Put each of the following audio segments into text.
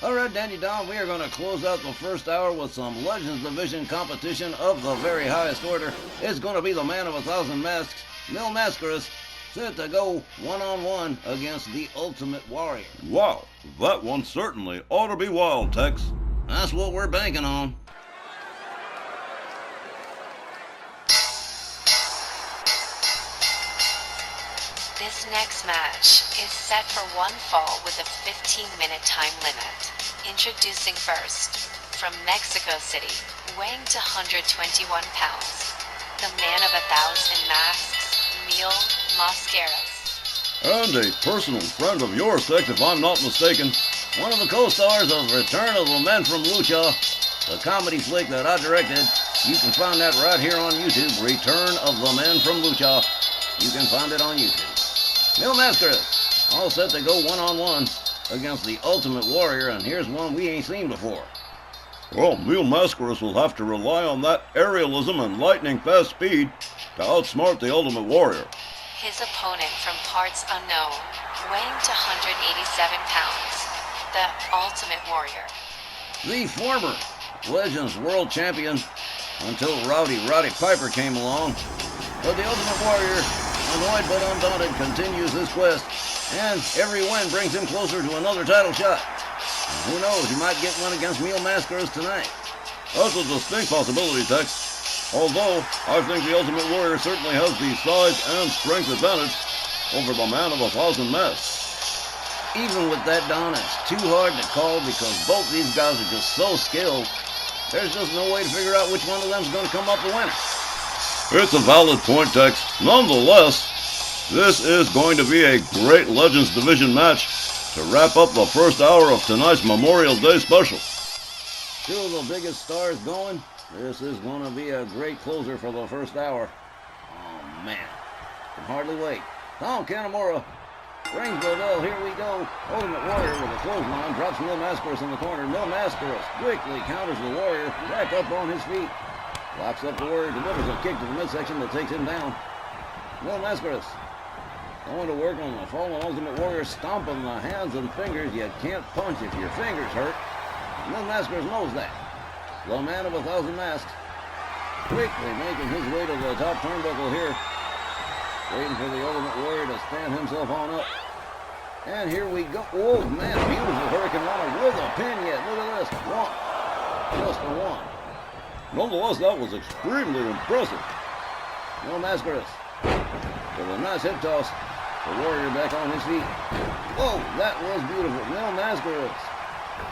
Alright, Danny Don, we are going to close out the first hour with some Legends Division competition of the very highest order. It's going to be the man of 1,000 masks, Mil Mascaras, set to go one-on-one against the Ultimate Warrior. Wow, that one certainly ought to be wild, Tex. That's what we're banking on. This next match is set for one fall with a 15-minute time limit. Introducing first, from Mexico City, weighing to 121 pounds, the man of 1,000 masks, Mil Mascaras. And a personal friend of yours, Tex, if I'm not mistaken. One of the co-stars of Return of the Men from Lucha, the comedy flick that I directed. You can find that right here on YouTube, Return of the Men from Lucha. You can find it on YouTube. Mil Mascaras, all set to go one-on-one against the Ultimate Warrior, and here's one we ain't seen before. Well, Mil Mascaras will have to rely on that aerialism and lightning-fast speed to outsmart the Ultimate Warrior. His opponent from parts unknown, weighing to 187 pounds, the Ultimate Warrior. The former Legends World Champion until Roddy Piper came along, but the Ultimate Warrior, annoyed but undaunted, continues his quest, and every win brings him closer to another title shot. And who knows, he might get one against Mil Mascaras tonight. That's a distinct possibility, Tex. Although, I think the Ultimate Warrior certainly has the size and strength advantage over the man of 1,000 masks. Even with that, Don, it's too hard to call because both these guys are just so skilled. There's just no way to figure out which one of them is going to come up the winner. It's a valid point, Tex. Nonetheless, this is going to be a great Legends Division match to wrap up the first hour of tonight's Memorial Day special. Two of the biggest stars going. This is going to be a great closer for the first hour. Oh, man. Can hardly wait. Tom Kanamura rings the bell. Here we go. Ultimate Warrior with a clothesline. Drops Mil Mascaras in the corner. Mil Mascaras quickly counters the Warrior. Back up on his feet. Locks up the Warrior. Delivers a kick to the midsection that takes him down. Mil Mascaras going to work on the fallen Ultimate Warrior, stomping the hands and fingers. You can't punch if your fingers hurt. Mil Mascaras knows that. The man of 1,000 masks quickly making his way to the top turnbuckle here. Waiting for the Ultimate Warrior to stand himself on up. And here we go. Oh, man, beautiful Hurricane Runner with a pin yet. Look at this. One. Just a one. Nonetheless, that was extremely impressive. Mil Mascaras with a nice hip toss. The Warrior back on his feet. Whoa, that was beautiful. Mil Mascaras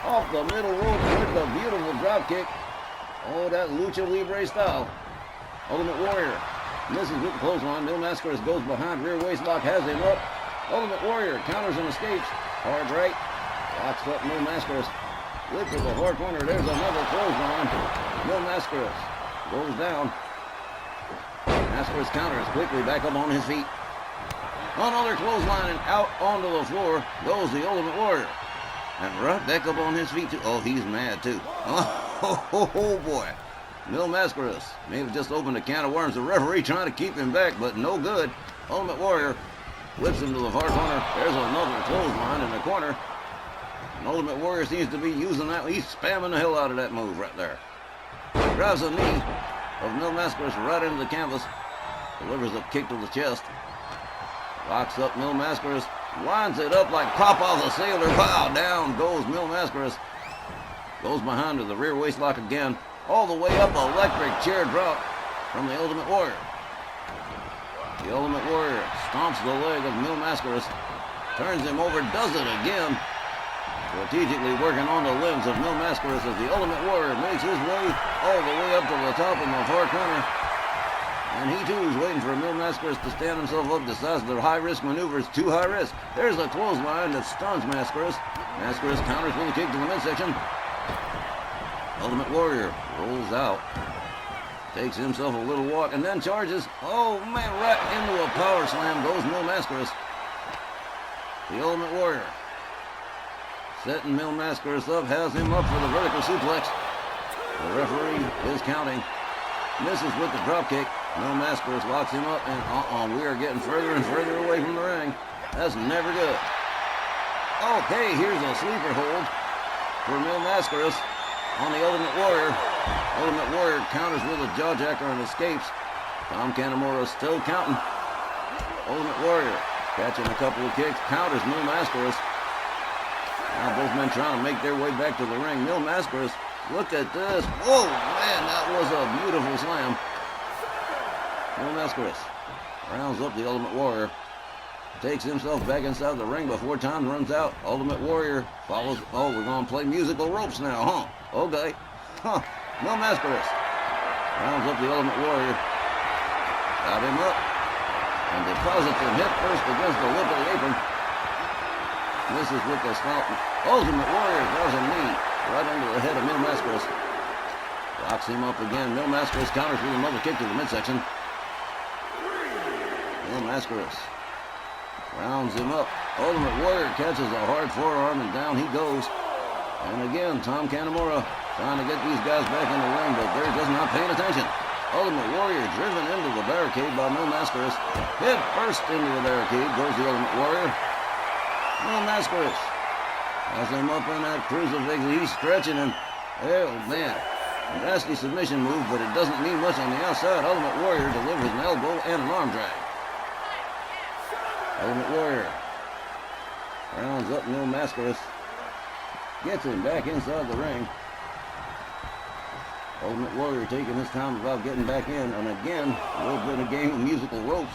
off the middle rope with a beautiful drop kick. Oh, that Lucha Libre style. Ultimate Warrior misses with the clothesline. Mil Mascaras goes behind, rear waist lock, has him up. Ultimate Warrior counters and escapes. Hard right. Locks up Mil Mascaras. Whip to the far corner. There's another clothesline. Mil Mascaras goes down. Mascaras counters quickly back up on his feet. Another clothesline, and out onto the floor goes the Ultimate Warrior. And right back up on his feet too. Oh, he's mad too. Oh boy. Mil Mascaras may have just opened a can of worms. The referee trying to keep him back, but no good. Ultimate Warrior whips him to the far corner. There's another clothesline in the corner. And Ultimate Warrior seems to be using that. He's spamming the hell out of that move right there. Drives a knee of Mil Mascaras right into the canvas. Delivers a kick to the chest. Locks up Mil Mascaras. Winds it up like Papa the Sailor. Wow, down goes Mil Mascaras. Goes behind to the rear waist lock again. All the way up, electric chair drop from the Ultimate Warrior. The Ultimate Warrior stomps the leg of Mil Mascaras. Turns him over, does it again. Strategically working on the limbs of Mil Mascaras as the Ultimate Warrior makes his way all the way up to the top in the far corner. And he too is waiting for Mil Mascaras to stand himself up, decides the high-risk maneuvers too high risk. There's a clothesline that stuns Mascaras. Mascaras counters with a kick to the midsection. Ultimate Warrior rolls out. Takes himself a little walk and then charges. Oh man, right into a power slam goes Mil Mascaras. The Ultimate Warrior setting Mil Mascaras up, has him up for the vertical suplex. The referee is counting. Misses with the drop kick. Mil Mascaras locks him up, and we are getting further and further away from the ring. That's never good. Okay, here's a sleeper hold. for Mil Mascaras on the Ultimate Warrior. Ultimate Warrior counters with a jawjacker and escapes. Tom Canamora still counting. Ultimate Warrior catching a couple of kicks, counters Mil Mascaras. Now both men trying to make their way back to the ring. Mil Mascaras, look at this. Whoa, man, that was a beautiful slam. Mil Mascaras rounds up the Ultimate Warrior. Takes himself back inside the ring before time runs out. Ultimate Warrior follows. Oh, we're going to play musical ropes now, huh? Okay. Huh. Mil Mascaras rounds up the Ultimate Warrior. Got him up. And deposits him head first against the lip of the apron. Misses with the stomp. Ultimate Warrior draws a knee right under the head of Mil Mascaras. Locks him up again. Mil Mascaras counters with another kick to the midsection. Mil Mascaras rounds him up. Ultimate Warrior catches a hard forearm and down he goes. And again, Tom Canamora trying to get these guys back in the ring, but they're just not paying attention. Ultimate Warrior driven into the barricade by Mil Mascaras. Head first into the barricade goes the Ultimate Warrior. Mil Mascaras has him up in that crucifix. He's stretching and, oh man, a nasty submission move, but it doesn't mean much on the outside. Ultimate Warrior delivers an elbow and an arm drag. Ultimate Warrior rounds up Mil Mascaras. Gets him back inside the ring. Ultimate Warrior taking his time about getting back in, and again, a little bit of game of musical ropes.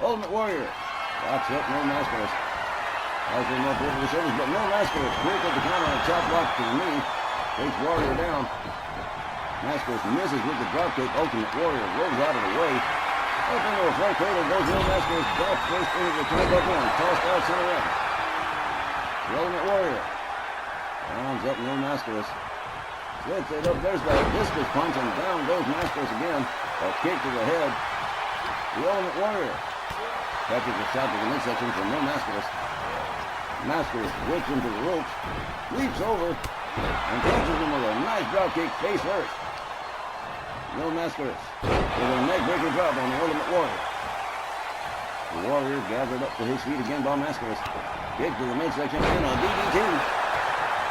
Ultimate Warrior locks up Mil Mascaras. Has him up over the shoulders, but Mil Mascaras quick with the counter and a chop block to the knee. Takes Warrior down. Mascaras misses with the dropkick. Ultimate Warrior rolls out of the way. Up into a front cradle goes Mil Mascaras. Back first into the turnbuckle and tossed out center ring. The Ultimate Warrior rounds up Mil Mascaras. Sets it up. There's that discus punch, and down goes Mascaras again. A kick to the head. The Ultimate Warrior catches a shot to the midsection from Mil Mascaras. Mascaras whips into the ropes, leaps over, and catches him with a nice drop kick face first. Mil Mascaras with a neck breaker drop on the Ultimate Warrior. The Warrior gathered up to his feet again by Mascaras. Kick to the midsection and a DDT.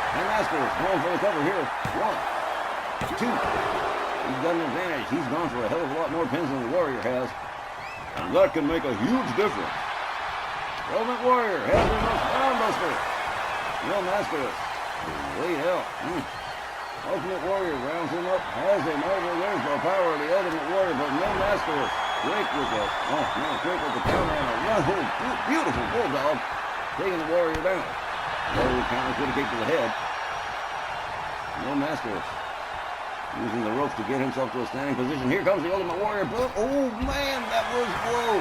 And Mascaras going for the cover here. 1, 2. He's got an advantage. He's gone for a hell of a lot more pins than the Warrior has. And that can make a huge difference. Ultimate Warrior has him up. Downbuster. Mil Mascaras is way out. Ultimate Warrior rounds him up. Has him over. There's the power of the Ultimate Warrior. But Mil Mascaras quick with the counter and a beautiful bulldog taking the Warrior down. Warrior counters with a kick to the head. Mil Mascaras using the ropes to get himself to a standing position. Here comes the Ultimate Warrior. Oh man, that was whoa.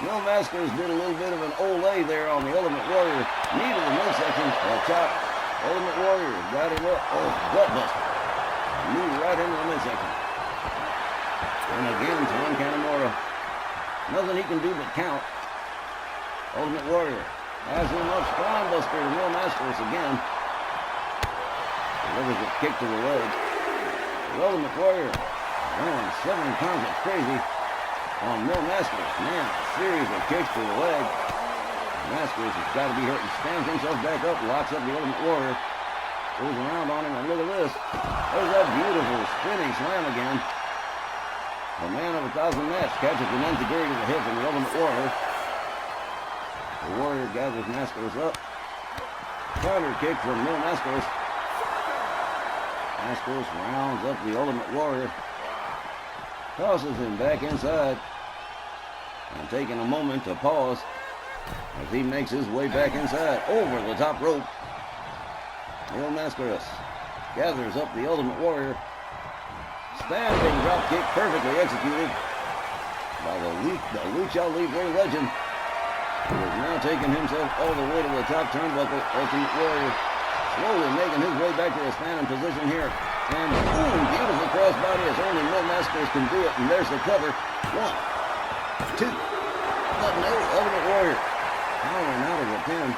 Mil Mascaras did a little bit of an Olay there on the Ultimate Warrior. Knee to the midsection. A chop. Ultimate Warrior got him up. Oh, gut buster. Knee right into the midsection. And again, Tom Canamora. Nothing he can do but count. Ultimate Warrior has him up. Spine buster to Mil Mascaras again. Delivers a kick to the leg. The Ultimate Warrior going 7 pounds of crazy on Mil Mascaras. Man, a series of kicks to the leg. Mascaras has got to be hurt and stands himself back up, locks up the Ultimate Warrior. Goes around on him, and look at this. There's that beautiful spinning slam again. The man of 1,000 nets catches an enziguri to the hip from the Ultimate Warrior. The Warrior gathers Mascaras up. Counter kick from Mil Mascaras. Mascaras rounds up the Ultimate Warrior. Tosses him back inside. And taking a moment to pause as he makes his way back inside over the top rope. Mil Mascaras gathers up the Ultimate Warrior. Standing drop kick perfectly executed by the Lucha Libre legend, who is now taking himself all the way to the top turnbuckle. Ultimate Warrior slowly making his way back to a standing position here. And boom, beautiful crossbody as only Mil Mascaras can do it. And there's the cover. 1, 2. But no, Ultimate Warrior powering out of the pin.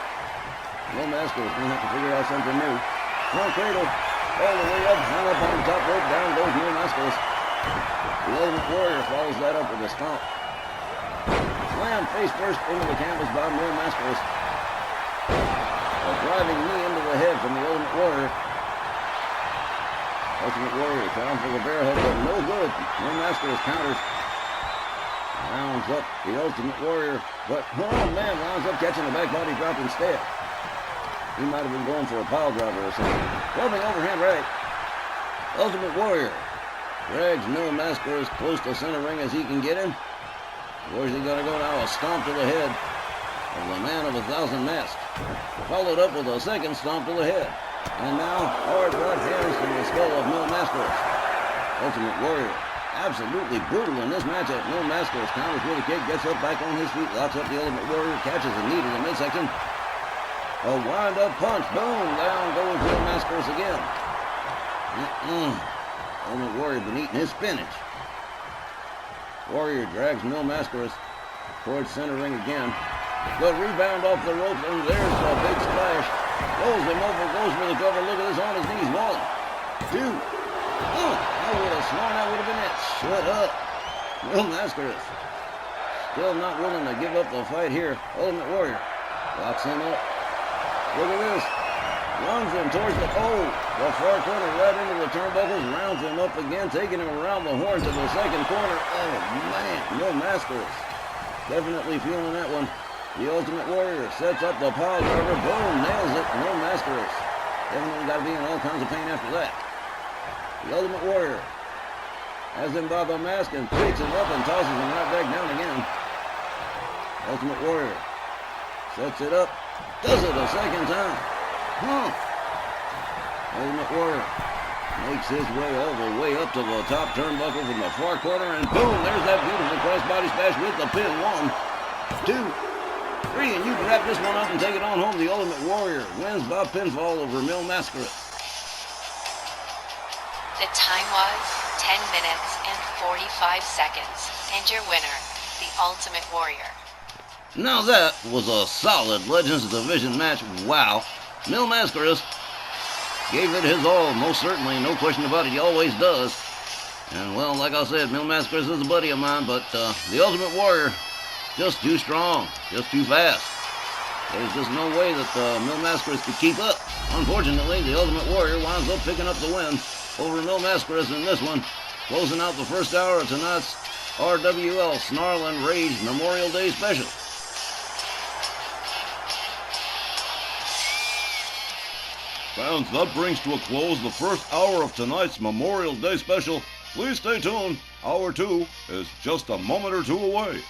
Mil Mascaras going to have to figure out something new. Front cradle all the way up, hung up on the top rope. Down goes Mil Mascaras. The Ultimate Warrior follows that up with a stomp. Slam face first into the canvas by Mil Mascaras. A driving knee into ahead from the Ultimate Warrior. Ultimate Warrior trying for the bear hug, but no good. No Mascaras counters. Rounds up the Ultimate Warrior, but oh man, rounds up catching a back body drop instead. He might have been going for a pile driver or something. Clubbing overhand right. Ultimate Warrior drags Mil Mascaras close to center ring as he can get him. Where's he gonna go now? A stomp to the head of the man of 1,000 masks. Followed up with a second stomp to the head. And now, hard right hands to the skull of Mil Mascaras. Ultimate Warrior, absolutely brutal in this matchup. Mil Mascaras counters with a kick, gets up back on his feet, locks up the Ultimate Warrior, catches a knee to the midsection. A wind-up punch, boom, down goes Mil Mascaras again. Ultimate Warrior been eating his spinach. Warrior drags Mil Mascaras towards center ring again. Good rebound off the ropes, and there's a big splash. Rolls him over, goes for the cover. Look at this on his knees. 1, 2. I would have sworn that would have been it. Shut up. Mil Mascaras still not willing to give up the fight here. Ultimate Warrior locks him up. Look at this. Runs him towards the far corner right into the turnbuckles. Rounds him up again, taking him around the horn to the second corner. Oh, man. Mil Mascaras definitely feeling that one. The Ultimate Warrior sets up the pile driver. Boom, nails it. Mil Mascaras definitely got to be in all kinds of pain after that. The Ultimate Warrior has him by the mask and picks him up and tosses him right back down again. Ultimate Warrior sets it up. Does it a second time. Ultimate Warrior makes his way all the way up to the top turnbuckle from the far corner, and boom, there's that beautiful crossbody smash with the pin. 1, 2, 3, and you can wrap this one up and take it on home. The Ultimate Warrior wins by pinfall over Mil Mascaras. The time was 10 minutes and 45 seconds, and your winner, the Ultimate Warrior. Now that was a solid Legends Division match. Wow. Mil Mascaras gave it his all, most certainly, no question about it. He always does. And, well, like I said, Mil Mascaras is a buddy of mine, but the Ultimate Warrior, just too strong, just too fast. There's just no way that Mil Mascaras could keep up. Unfortunately, the Ultimate Warrior winds up picking up the win over Mil Mascaras in this one, closing out the first hour of tonight's RWL Snarl and Rage Memorial Day Special. Fans, that brings to a close the first hour of tonight's Memorial Day Special. Please stay tuned. Hour 2 is just a moment or two away.